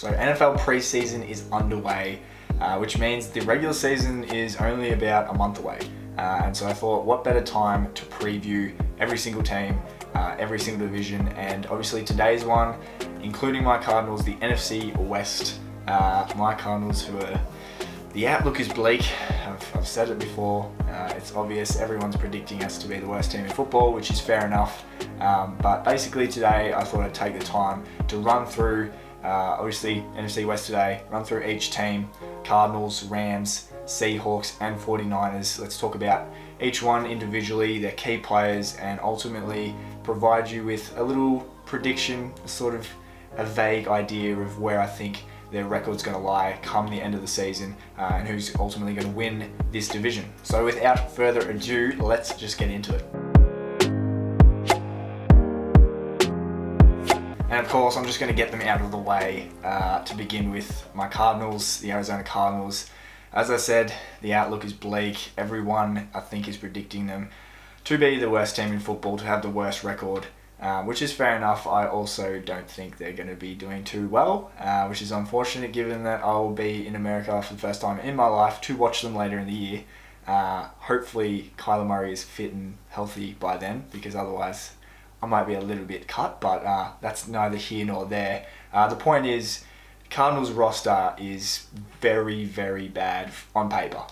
So NFL preseason is underway, which means the regular season is only about a month away. And so I thought, what better time to preview every single team, every single division, and obviously today's one, including my Cardinals, the NFC West. My Cardinals, the outlook is bleak. I've said it before. It's obvious. Everyone's predicting us to be the worst team in football, which is fair enough. But basically today, I thought I'd take the time to run through, obviously NFC West today, run through each team, Cardinals, Rams, Seahawks, and 49ers. Let's talk about each one individually, their key players, and ultimately provide you with a little prediction, sort of a vague idea of where I think their record's going to lie come the end of the season, and who's ultimately going to win this division. So without further ado, let's just get into it. And of course, I'm just going to get them out of the way to begin with. My Cardinals, the Arizona Cardinals. As I said, the outlook is bleak. Everyone, I think, is predicting them to be the worst team in football, to have the worst record. Which is fair enough. I also don't think they're going to be doing too well, which is unfortunate given that I will be in America for the first time in my life to watch them later in the year. Hopefully Kyler Murray is fit and healthy by then, because otherwise I might be a little bit cut, but that's neither here nor there. The point is, Cardinals roster is very, very bad on paper.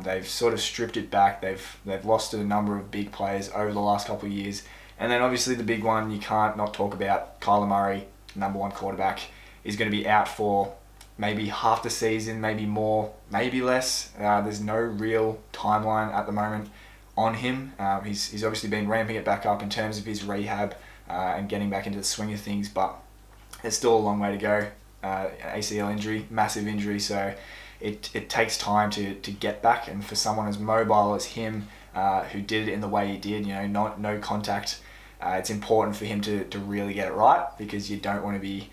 They've sort of stripped it back. They've lost a number of big players over the last couple of years. And then obviously the big one you can't not talk about, Kyler Murray, number one quarterback, is going to be out for maybe half the season, maybe more, maybe less. There's no real timeline at the moment on him. He's obviously been ramping it back up in terms of his rehab and getting back into the swing of things, but there's still a long way to go. ACL injury, massive injury, so it takes time to get back. And for someone as mobile as him, who did it in the way he did, no contact, it's important for him to really get it right, because you don't want to be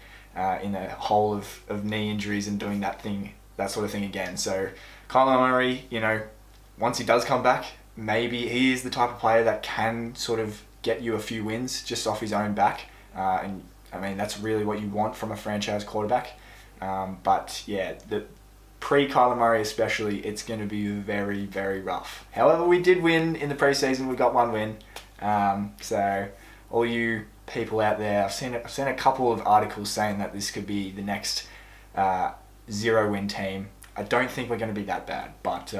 in a hole of knee injuries and doing that sort of thing again. So Kyler Murray, once he does come back, maybe he is the type of player that can sort of get you a few wins just off his own back. And I mean, that's really what you want from a franchise quarterback. But yeah, the pre-Kyler Murray especially, it's going to be very, very rough. However, we did win in the preseason. We got one win. So all you people out there, I've seen a couple of articles saying that this could be the next 0-win team. I don't think we're going to be that bad, but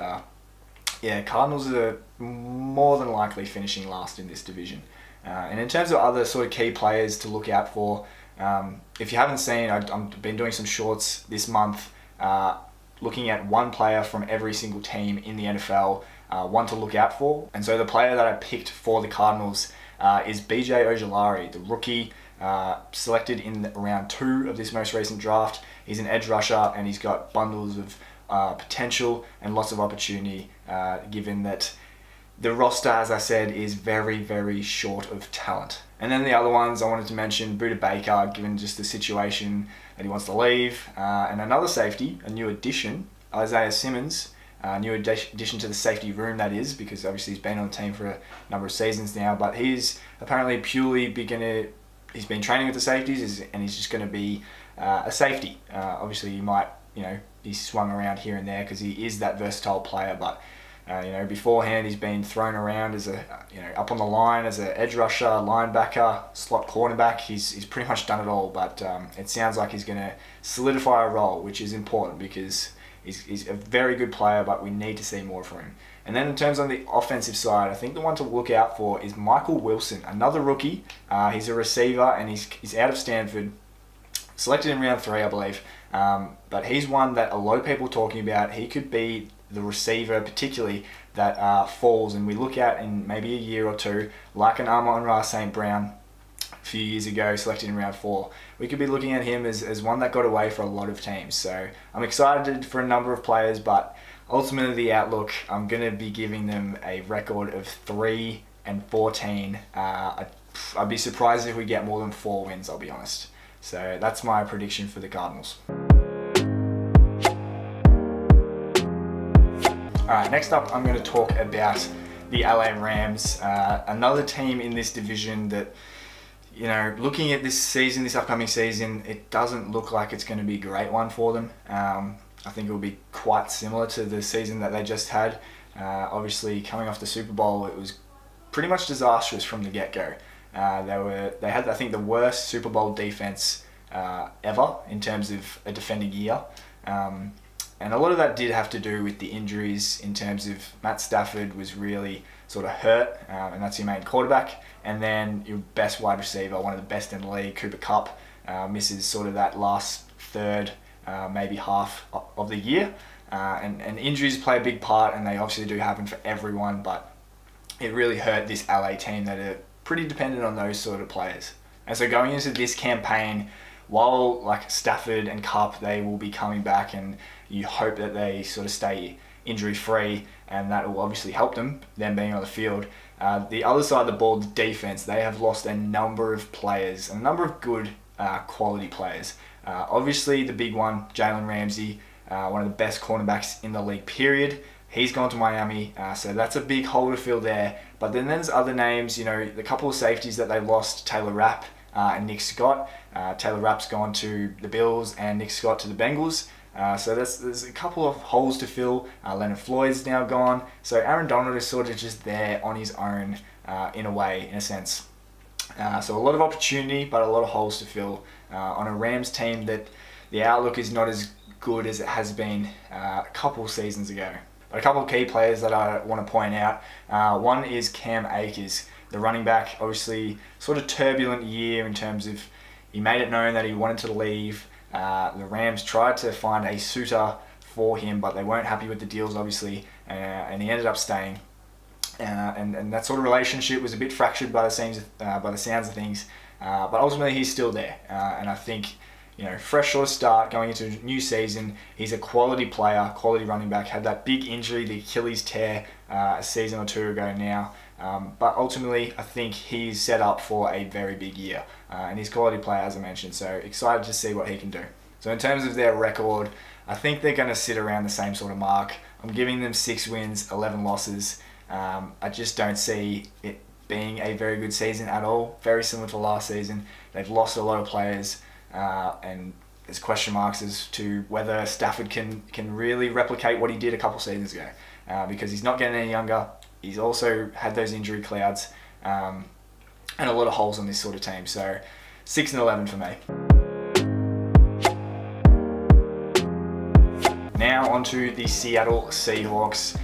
yeah, Cardinals are more than likely finishing last in this division. And in terms of other sort of key players to look out for, if you haven't seen, I've been doing some shorts this month, looking at one player from every single team in the NFL, one to look out for. And so the player that I picked for the Cardinals is BJ Ojulari, the rookie, selected in round 2 of this most recent draft. He's an edge rusher, and he's got bundles of potential and lots of opportunity, given that the roster, as I said, is very, very short of talent. And then the other ones I wanted to mention, Budda Baker, given just the situation that he wants to leave. And another safety, a new addition, Isaiah Simmons, a new addition to the safety room, that is, because obviously he's been on the team for a number of seasons now, but he's apparently he's been training with the safeties, and he's just going to be a safety. Obviously he might, be swung around here and there because he is that versatile player, but beforehand he's been thrown around as up on the line as an edge rusher, linebacker, slot cornerback. He's pretty much done it all, but it sounds like he's going to solidify a role, which is important because he's a very good player, but we need to see more from him. And then in terms of the offensive side, I think the one to look out for is Michael Wilson, another rookie. He's a receiver, and he's out of Stanford, selected in round 3, I believe. But he's one that a lot of people are talking about. He could be the receiver particularly that falls, and we look at in maybe a year or two, like an Amon-Ra St. Brown a few years ago, selected in round 4. We could be looking at him as one that got away for a lot of teams. So I'm excited for a number of players, but ultimately the outlook, I'm going to be giving them a record of 3-14. I'd be surprised if we get more than 4 wins, I'll be honest. So that's my prediction for the Cardinals. Alright, next up I'm going to talk about the LA Rams, another team in this division that looking at this upcoming season, it doesn't look like it's going to be a great one for them. I think it will be quite similar to the season that they just had. Obviously, coming off the Super Bowl, it was pretty much disastrous from the get-go. They had, I think, the worst Super Bowl defense ever in terms of a defending year. And a lot of that did have to do with the injuries in terms of Matt Stafford was really sort of hurt, and that's your main quarterback. And then your best wide receiver, one of the best in the league, Cooper Kupp, misses sort of that last third, maybe half of the year. And injuries play a big part, and they obviously do happen for everyone, but it really hurt this LA team that are pretty dependent on those sort of players. And so going into this campaign, while like Stafford and Kupp, they will be coming back, and you hope that they sort of stay injury free, and that will obviously help them being on the field. The other side of the ball, the defense, they have lost a number of players, a number of good quality players. Obviously the big one, Jalen Ramsey, one of the best cornerbacks in the league, period. He's gone to Miami, so that's a big hole to fill there. But then there's other names, the couple of safeties that they lost, Taylor Rapp and Nick Scott. Taylor Rapp's gone to the Bills and Nick Scott to the Bengals. So there's a couple of holes to fill. Leonard Floyd's now gone. So Aaron Donald is sort of just there on his own in a sense. So a lot of opportunity, but a lot of holes to fill on a Rams team that the outlook is not as good as it has been a couple seasons ago. But a couple of key players that I want to point out. One is Cam Akers, the running back. Obviously, sort of turbulent year in terms of he made it known that he wanted to leave. The Rams tried to find a suitor for him, but they weren't happy with the deals, obviously, and he ended up staying. And that sort of relationship was a bit fractured by the sounds of things. But ultimately, he's still there, and I think, fresh sort of start going into a new season. He's a quality player, quality running back. Had that big injury, the Achilles tear, a season or two ago now. But ultimately, I think he's set up for a very big year. And he's a quality player, as I mentioned, so excited to see what he can do. So in terms of their record, I think they're going to sit around the same sort of mark. I'm giving them 6 wins, 11 losses. I just don't see it being a very good season at all. Very similar to last season. They've lost a lot of players, and there's question marks as to whether Stafford can really replicate what he did a couple seasons ago, because he's not getting any younger. He's also had those injury clouds, and a lot of holes on this sort of team. So 6 and 11 for me. Now onto the Seattle Seahawks.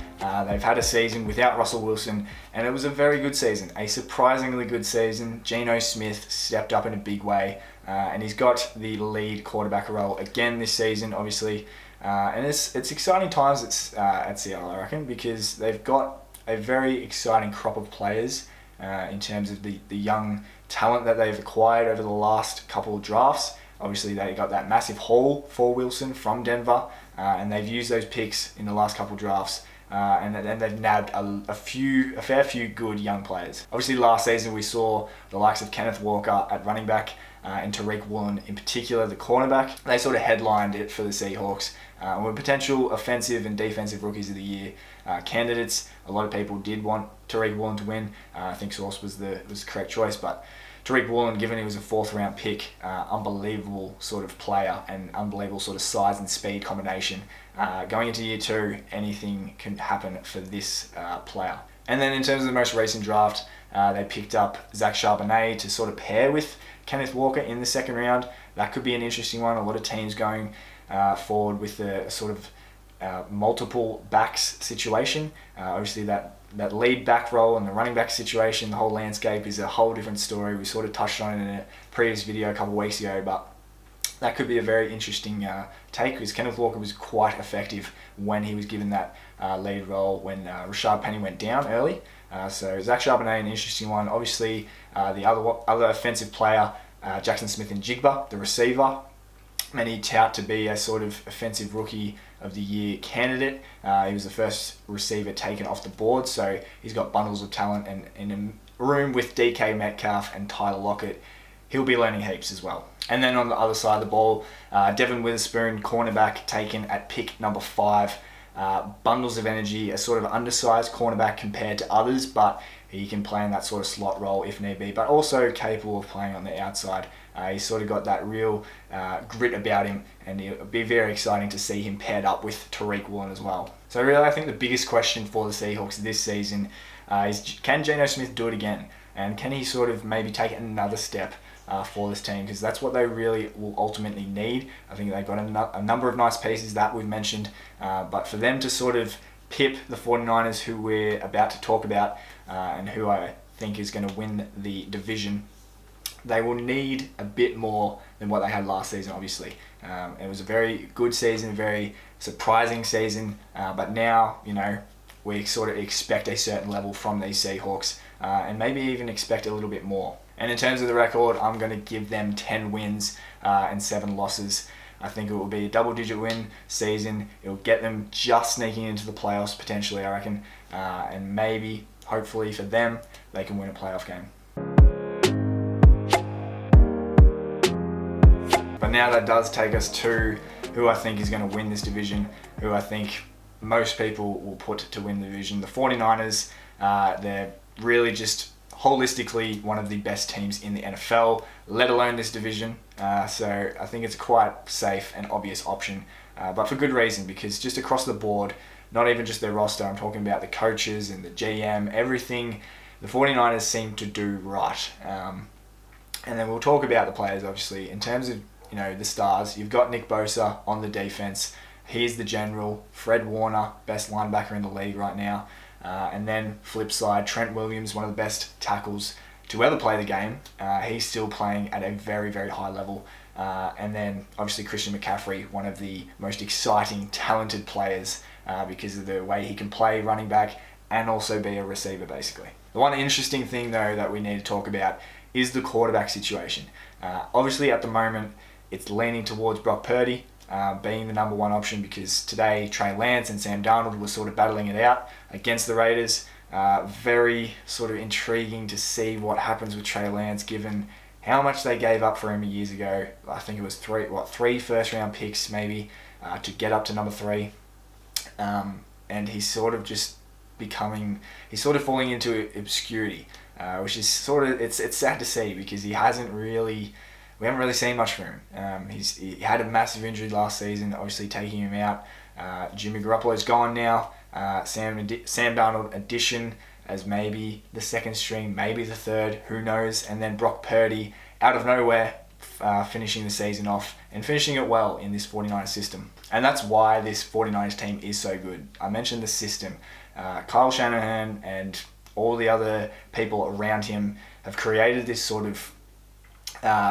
They've had a season without Russell Wilson, and it was a very good season, a surprisingly good season. Geno Smith stepped up in a big way, and he's got the lead quarterback role again this season, obviously. And it's exciting times at Seattle, I reckon, because they've got a very exciting crop of players in terms of the young talent that they've acquired over the last couple of drafts. Obviously, they got that massive haul for Wilson from Denver, and they've used those picks in the last couple of drafts. And then they've nabbed a fair few good young players. Obviously, last season we saw the likes of Kenneth Walker at running back, and Tariq Woolen in particular, the cornerback. They sort of headlined it for the Seahawks. Were potential offensive and defensive rookies of the year candidates. A lot of people did want Tariq Woolen to win. I think Sauce was the correct choice, but Tariq Woolen, given he was a 4th round pick, unbelievable sort of player and unbelievable sort of size and speed combination. Going into year 2, anything can happen for this player. And then in terms of the most recent draft, they picked up Zach Charbonnet to sort of pair with Kenneth Walker in the 2nd round. That could be an interesting one. A lot of teams going forward with the sort of multiple backs situation. Obviously that lead back role and the running back situation, the whole landscape is a whole different story. We sort of touched on it in a previous video a couple of weeks ago, but that could be a very interesting take, because Kenneth Walker was quite effective when he was given that lead role when Rashad Penny went down early. So Zach Charbonnet, an interesting one. Obviously, the other offensive player, Jackson Smith-Njigba, the receiver. Many tout to be a sort of offensive rookie of the year candidate. He was the first receiver taken off the board, so he's got bundles of talent, and in a room with DK Metcalf and Tyler Lockett, he'll be learning heaps as well. And then on the other side of the ball, Devin Witherspoon, cornerback, taken at pick number 5. Bundles of energy, a sort of undersized cornerback compared to others, but He can play in that sort of slot role if need be, but also capable of playing on the outside. He's sort of got that real grit about him, and it'll be very exciting to see him paired up with Tariq Woolen as well. So really, I think the biggest question for the Seahawks this season is, can Geno Smith do it again? And can he sort of maybe take another step for this team? Because that's what they really will ultimately need. I think they've got a number of nice pieces that we've mentioned, but for them to sort of pip the 49ers, who we're about to talk about, and who I think is going to win the division, they will need a bit more than what they had last season, obviously. It was a very good season, a very surprising season, but now, we sort of expect a certain level from these Seahawks, and maybe even expect a little bit more. And in terms of the record, I'm going to give them 10 wins and 7 losses. I think it will be a double-digit win season. It will get them just sneaking into the playoffs, potentially, I reckon, and maybe, hopefully for them, they can win a playoff game. But now that does take us to who I think is going to win this division, who I think most people will put to win the division. The 49ers, they're really just holistically one of the best teams in the NFL, let alone this division. So I think it's a quite safe and obvious option, but for good reason, because just across the board, not even just their roster, I'm talking about the coaches and the GM, everything the 49ers seem to do right. And then we'll talk about the players, obviously. In terms of the stars, you've got Nick Bosa on the defense. He's the general. Fred Warner, best linebacker in the league right now. And then flip side, Trent Williams, one of the best tackles to ever play the game. He's still playing at a very, very high level. And then obviously Christian McCaffrey, one of the most exciting, talented players because of the way he can play running back and also be a receiver, basically. The one interesting thing, though, that we need to talk about is the quarterback situation. Obviously, at the moment, it's leaning towards Brock Purdy being the number one option, because today Trey Lance and Sam Darnold were sort of battling it out against the Raiders. Very sort of intriguing to see what happens with Trey Lance, given how much they gave up for him years ago. I think it was three first-round picks maybe to get up to number 3. And he's sort of falling into obscurity, which is it's sad to see, because we haven't really seen much from him. He had a massive injury last season, obviously taking him out. Jimmy Garoppolo's gone now. Sam Darnold addition as maybe the second string, maybe the third, who knows? And then Brock Purdy out of nowhere, finishing the season off and finishing it well in this 49ers system. And that's why this 49ers team is so good. I mentioned the system. Kyle Shanahan and all the other people around him have created this sort of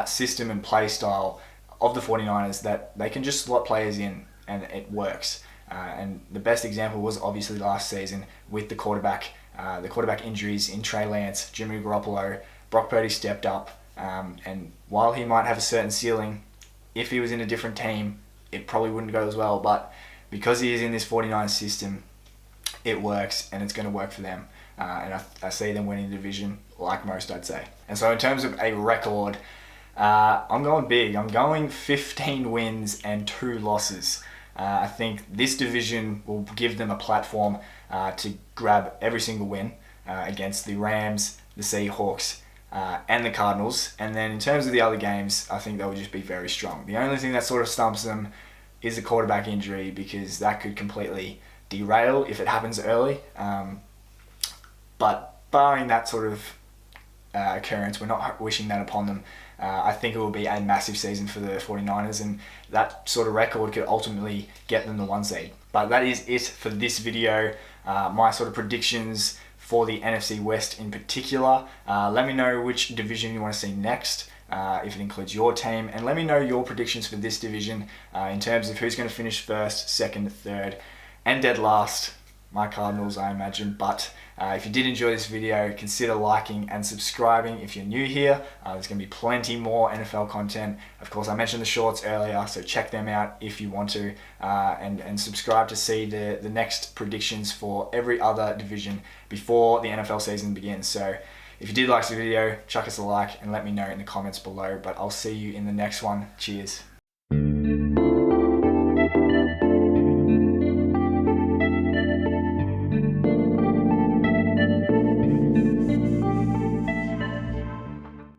system and play style of the 49ers that they can just slot players in and it works. And the best example was obviously last season with the quarterback injuries in Trey Lance, Jimmy Garoppolo. Brock Purdy stepped up, and while he might have a certain ceiling, if he was in a different team, it probably wouldn't go as well. But because he is in this 49ers system, it works, and it's going to work for them. And I see them winning the division, like most, I'd say. And so in terms of a record, I'm going big. I'm going 15 wins and 2 losses. I think this division will give them a platform to grab every single win against the Rams, the Seahawks, and the Cardinals. And then in terms of the other games, I think they'll just be very strong. The only thing that sort of stumps them is a quarterback injury, because that could completely derail if it happens early. But barring that sort of occurrence, we're not wishing that upon them. I think it will be a massive season for the 49ers, and that sort of record could ultimately get them the 1 seed. But that is it for this video. My sort of predictions for the NFC West in particular. Let me know which division you want to see next, if it includes your team, and let me know your predictions for this division in terms of who's going to finish first, second, third, and dead last. My Cardinals, I imagine. But if you did enjoy this video, consider liking and subscribing if you're new here. There's going to be plenty more NFL content. Of course, I mentioned the shorts earlier, so check them out if you want to, and subscribe to see the next predictions for every other division before the NFL season begins. So if you did like the video, chuck us a like and let me know in the comments below. But I'll see you in the next one. Cheers.